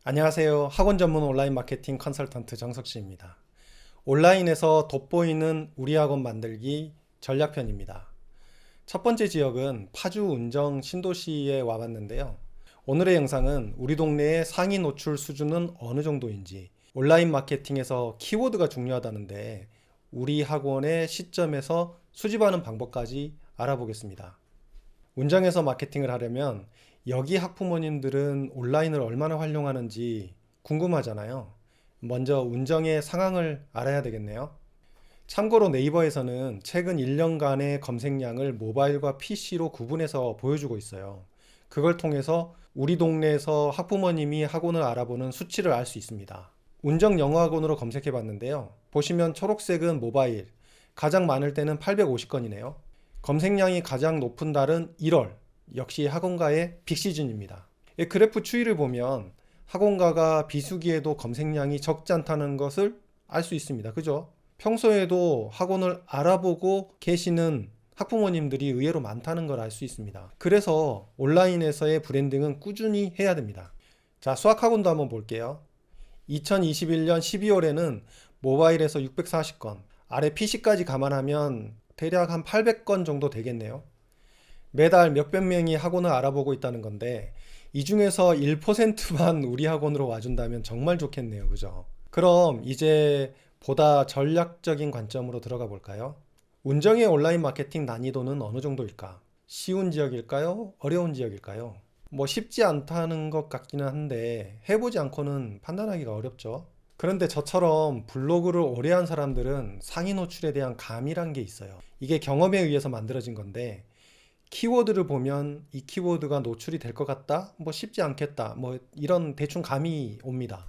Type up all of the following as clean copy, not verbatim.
안녕하세요. 학원 전문 온라인 마케팅 컨설턴트 정석씨입니다. 온라인에서 돋보이는 우리 학원 만들기 전략편입니다. 첫 번째 지역은 파주 운정 신도시에 와봤는데요. 오늘의 영상은 우리 동네의 상위 노출 수준은 어느 정도인지, 온라인 마케팅에서 키워드가 중요하다는데 우리 학원의 시점에서 수집하는 방법까지 알아보겠습니다. 운정에서 마케팅을 하려면 여기 학부모님들은 온라인을 얼마나 활용하는지 궁금하잖아요. 먼저 운정의 상황을 알아야 되겠네요. 참고로 네이버에서는 최근 1년간의 검색량을 모바일과 PC로 구분해서 보여주고 있어요. 그걸 통해서 우리 동네에서 학부모님이 학원을 알아보는 수치를 알 수 있습니다. 운정 영어학원으로 검색해 봤는데요. 보시면 초록색은 모바일, 가장 많을 때는 850건이네요. 검색량이 가장 높은 달은 1월, 역시 학원가의 빅시즌입니다. 이 그래프 추이를 보면 학원가가 비수기에도 검색량이 적지 않다는 것을 알 수 있습니다. 그죠? 평소에도 학원을 알아보고 계시는 학부모님들이 의외로 많다는 걸 알 수 있습니다. 그래서 온라인에서의 브랜딩은 꾸준히 해야 됩니다. 자, 수학학원도 한번 볼게요. 2021년 12월에는 모바일에서 640건, 아래 PC까지 감안하면 대략 한 800건 정도 되겠네요. 매달 몇백 명이 학원을 알아보고 있다는 건데 이 중에서 1%만 우리 학원으로 와준다면 정말 좋겠네요. 그죠? 그럼 이제 보다 전략적인 관점으로 들어가 볼까요? 운정의 온라인 마케팅 난이도는 어느 정도일까? 쉬운 지역일까요? 어려운 지역일까요? 뭐 쉽지 않다는 것 같기는 한데 해보지 않고는 판단하기가 어렵죠. 그런데 저처럼 블로그를 오래 한 사람들은 상위 노출에 대한 감이란 게 있어요. 이게 경험에 의해서 만들어진 건데 키워드를 보면 이 키워드가 노출이 될 것 같다? 뭐 쉽지 않겠다. 뭐 이런 대충 감이 옵니다.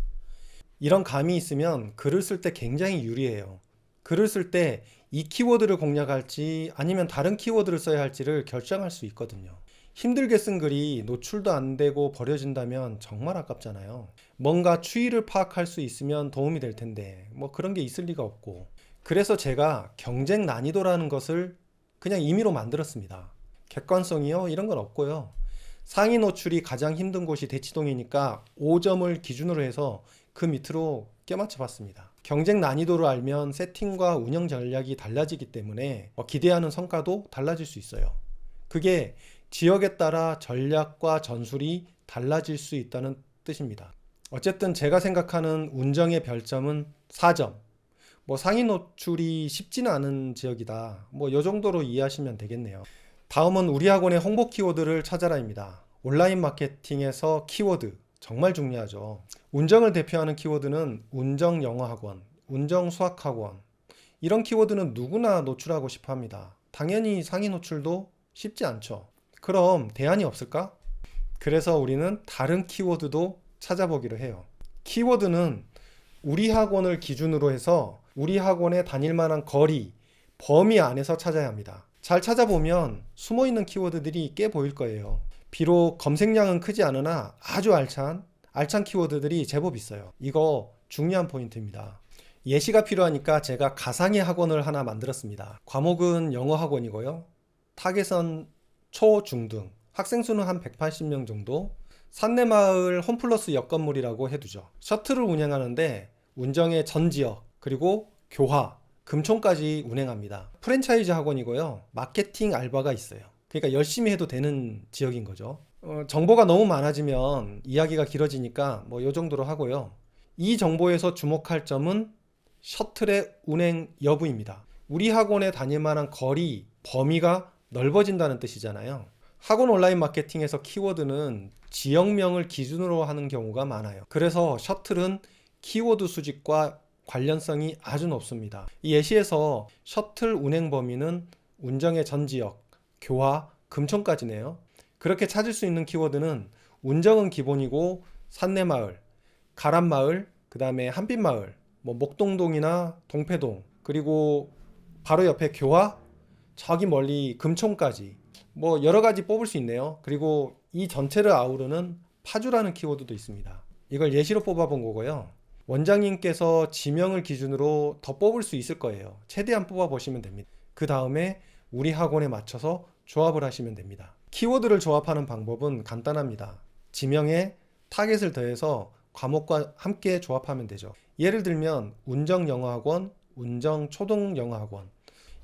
이런 감이 있으면 글을 쓸 때 굉장히 유리해요. 글을 쓸 때 이 키워드를 공략할지 아니면 다른 키워드를 써야 할지를 결정할 수 있거든요. 힘들게 쓴 글이 노출도 안 되고 버려진다면 정말 아깝잖아요. 뭔가 추이를 파악할 수 있으면 도움이 될 텐데 뭐 그런 게 있을 리가 없고, 그래서 제가 경쟁 난이도라는 것을 그냥 임의로 만들었습니다. 객관성이요? 이런 건 없고요. 상위 노출이 가장 힘든 곳이 대치동이니까 5점을 기준으로 해서 그 밑으로 껴맞춰 봤습니다. 경쟁 난이도를 알면 세팅과 운영 전략이 달라지기 때문에 기대하는 성과도 달라질 수 있어요. 그게 지역에 따라 전략과 전술이 달라질 수 있다는 뜻입니다. 어쨌든 제가 생각하는 운정의 별점은 4점. 뭐 상위 노출이 쉽지는 않은 지역이다. 뭐 이 정도로 이해하시면 되겠네요. 다음은 우리 학원의 홍보 키워드를 찾아라입니다. 온라인 마케팅에서 키워드 정말 중요하죠. 운정을 대표하는 키워드는 운정 영어학원, 운정 수학학원, 이런 키워드는 누구나 노출하고 싶어 합니다. 당연히 상위 노출도 쉽지 않죠. 그럼 대안이 없을까? 그래서 우리는 다른 키워드도 찾아보기로 해요. 키워드는 우리 학원을 기준으로 해서 우리 학원에 다닐 만한 거리, 범위 안에서 찾아야 합니다. 잘 찾아보면 숨어있는 키워드들이 꽤 보일 거예요. 비록 검색량은 크지 않으나 아주 알찬 키워드들이 제법 있어요. 이거 중요한 포인트입니다. 예시가 필요하니까 제가 가상의 학원을 하나 만들었습니다. 과목은 영어 학원이고요. 타겟은 초, 중 등. 학생 수는 한 180명 정도. 산내마을 홈플러스 옆건물이라고 해두죠. 셔틀을 운영하는데 운정의 전 지역, 그리고 교화, 금촌까지 운행합니다. 프랜차이즈 학원이고요. 마케팅 알바가 있어요. 그러니까 열심히 해도 되는 지역인 거죠. 정보가 너무 많아지면 이야기가 길어지니까 뭐 요 정도로 하고요. 이 정보에서 주목할 점은 셔틀의 운행 여부입니다. 우리 학원에 다닐 만한 거리, 범위가 넓어진다는 뜻이잖아요. 학원 온라인 마케팅에서 키워드는 지역명을 기준으로 하는 경우가 많아요. 그래서 셔틀은 키워드 수집과 관련성이 아주 높습니다. 이 예시에서 셔틀 운행 범위는 운정의 전 지역, 교화, 금촌까지네요. 그렇게 찾을 수 있는 키워드는 운정은 기본이고 산내마을, 가란마을, 그 다음에 한빛마을, 뭐 목동동이나 동패동, 그리고 바로 옆에 교화, 저기 멀리 금촌까지 뭐 여러 가지 뽑을 수 있네요. 그리고 이 전체를 아우르는 파주라는 키워드도 있습니다. 이걸 예시로 뽑아본 거고요. 원장님께서 지명을 기준으로 더 뽑을 수 있을 거예요. 최대한 뽑아보시면 됩니다. 그 다음에 우리 학원에 맞춰서 조합을 하시면 됩니다. 키워드를 조합하는 방법은 간단합니다. 지명에 타겟을 더해서 과목과 함께 조합하면 되죠. 예를 들면 운정영어학원, 운정초등영어학원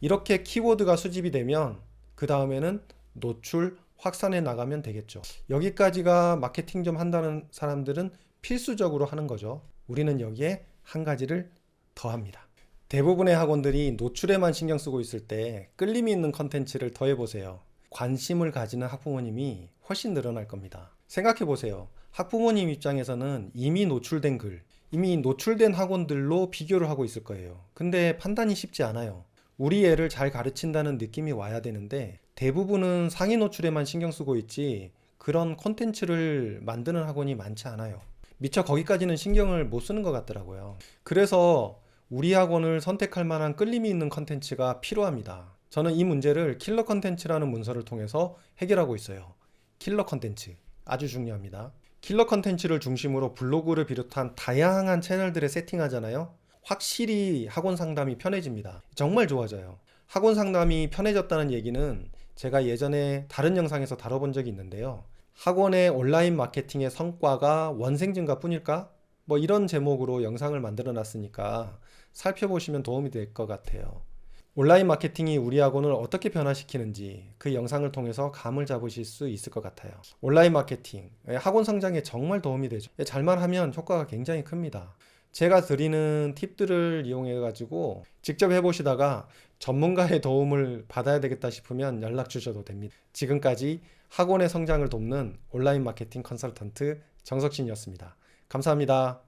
이렇게 키워드가 수집이 되면 그 다음에는 노출 확산해 나가면 되겠죠. 여기까지가 마케팅 좀 한다는 사람들은 필수적으로 하는 거죠. 우리는 여기에 한 가지를 더합니다. 대부분의 학원들이 노출에만 신경 쓰고 있을 때 끌림이 있는 컨텐츠를 더해보세요. 관심을 가지는 학부모님이 훨씬 늘어날 겁니다. 생각해 보세요. 학부모님 입장에서는 이미 노출된 글, 이미 노출된 학원들로 비교를 하고 있을 거예요. 근데 판단이 쉽지 않아요. 우리 애를 잘 가르친다는 느낌이 와야 되는데 대부분은 상위 노출에만 신경 쓰고 있지 그런 콘텐츠를 만드는 학원이 많지 않아요. 미처 거기까지는 신경을 못 쓰는 것 같더라고요. 그래서 우리 학원을 선택할 만한 끌림이 있는 콘텐츠가 필요합니다. 저는 이 문제를 킬러 콘텐츠라는 문서를 통해서 해결하고 있어요. 킬러 콘텐츠 아주 중요합니다. 킬러 콘텐츠를 중심으로 블로그를 비롯한 다양한 채널들에 세팅하잖아요. 확실히 학원 상담이 편해집니다. 정말 좋아져요. 학원 상담이 편해졌다는 얘기는 제가 예전에 다른 영상에서 다뤄본 적이 있는데요. 학원의 온라인 마케팅의 성과가 원생 증가 뿐일까? 뭐 이런 제목으로 영상을 만들어 놨으니까 살펴보시면 도움이 될 것 같아요. 온라인 마케팅이 우리 학원을 어떻게 변화시키는지 그 영상을 통해서 감을 잡으실 수 있을 것 같아요. 온라인 마케팅, 학원 성장에 정말 도움이 되죠. 잘만 하면 효과가 굉장히 큽니다. 제가 드리는 팁들을 이용해 가지고 직접 해보시다가 전문가의 도움을 받아야 되겠다 싶으면 연락 주셔도 됩니다. 지금까지 학원의 성장을 돕는 온라인 마케팅 컨설턴트 정석신이었습니다. 감사합니다.